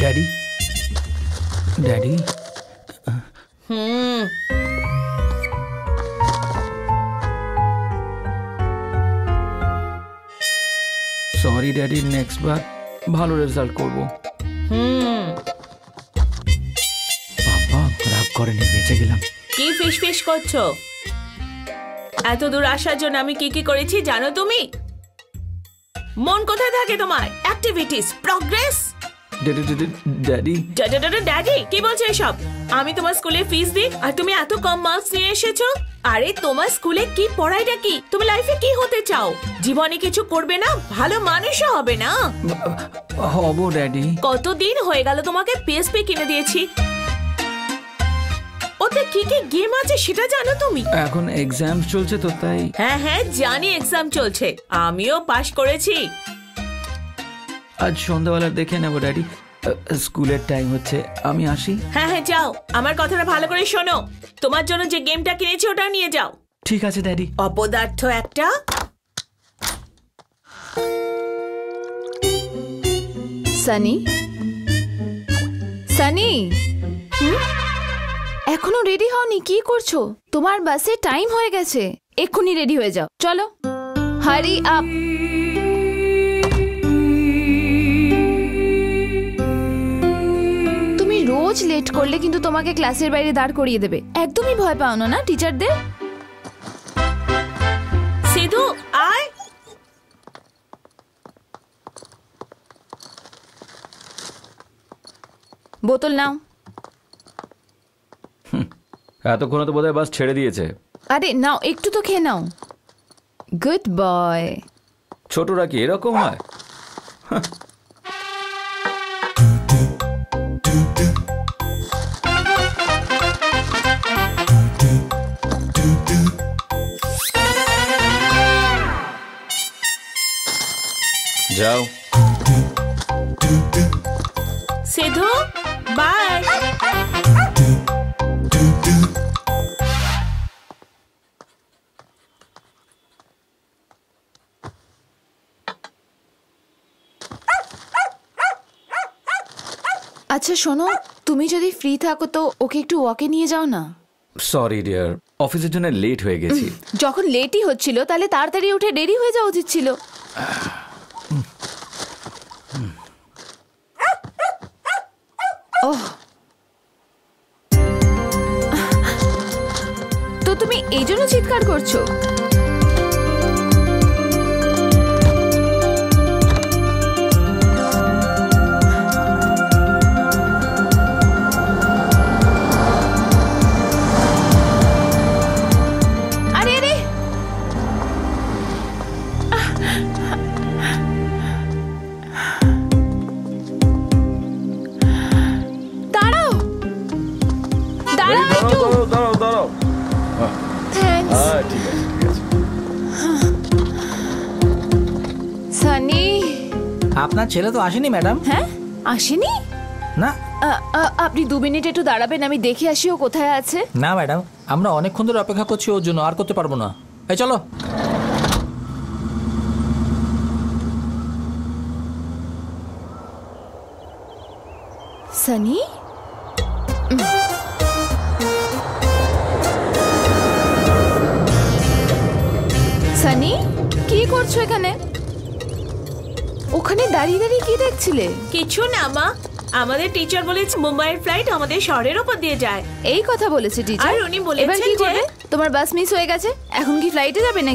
Daddy daddy sorry daddy, next বার ভালো result করবো। বাবা রাগ করেনি, বেঁচে গেলাম। কি ফিস ফিস করছো? এত দূর আসার জন্য আমি কি কি করেছি জানো তুমি? মন কোথায় থাকে তোমার? Activities, progress. ড্যাডি ড্যাডি কি বলছো এসব? আমি তোমার স্কুলে ফিস দিই আর তুমি এত কম মার্কস নিয়ে এসেছো? আরে তোমার স্কুলে কি পড়াইটা কি? তুমি লাইফে কি হতে চাও? জীবনে কিছু করবে না, ভালো মানুষও হবে না? হবো ড্যাডি। কতদিন হয়ে গেল তোমাকে পিএসপি কিনে দিয়েছি, ওতে কি কি গেম আছে সেটা জানো তুমি? এখন এক্সাম চলছে তো তাই। হ্যাঁ হ্যাঁ জানি এক্সাম চলছে, আমিও পাশ করেছি। আজ সন্ধ্যাবেলা দেখে নেবো ড্যাডি, স্কুলের টাইম হচ্ছে, আমি আসি। হ্যাঁ হ্যাঁ যাও, আমার কথাটা ভালো করে শোনো। তোমার জন্য যে গেমটা কিনেছি ওটা নিয়ে যাও। ঠিক আছে ড্যাডি। অপদার্থ একটা। সানি, সানি, এখনো রেডি হওনি? কি করছো? তোমার বাসে টাইম হয়ে গেছে, এক্ষুনি রেডি হয়ে যাও। চলো, হারি আপ। তুমি রোজ লেট করলে কিন্তু তোমাকে ক্লাসের বাইরে দাঁড় করিয়ে দেবে। একদমই ভয় পাও না টিচারদের? সিধু আয়। বোতল নাও। এতক্ষণ তো বোধহয় বাস ছেড়ে দিয়েছে। আরে নাও, একটু তো খেয়ে নাও। Good boy. ছোটরা কি এরকম হয়? যাও। সিধু বাই। আচ্ছা শোনো, তুমি যদি ফ্রি থাকো তো ওকে একটু ওয়াকে নিয়ে যাও না। সরি ডিয়ার, অফিসের জন্য লেট হয়ে গেছি। যখন লেটই হচ্ছিল তাহলে তাড়াতাড়ি উঠে দেরি হয়ে যাওয়া উচিত ছিল। ওহ, তো তুমি এই জন্য চিৎকার করছো? আপনার ছেলে তো আসেনি ম্যাডাম? হ্যাঁ আসেনি না। আপনি 2 মিনিট একটু দাঁড়াবেন, আমি দেখে আসি ও কোথায় আছে। না ম্যাডাম, আমরা অনেকক্ষণ ধরে অপেক্ষা করছি ওর জন্য, আর করতে পারবো না। এই চলো। সানি, সানি কি করছো এখানে? ওখানে দাঁড়িয়ে দাঁড়িয়ে কি দেখছিলে? কিছু না মা, আমাদের টিচার বলেছে মুম্বাইয়ের ফ্লাইট আমাদের শহরের উপর দিয়ে যায়। এই কথা বলেছে টিচার? আর উনি বলেছেন এবার কি করবে? তোমার বাস মিস হয়ে গেছে, এখন কি ফ্লাইটে যাবে নাকি?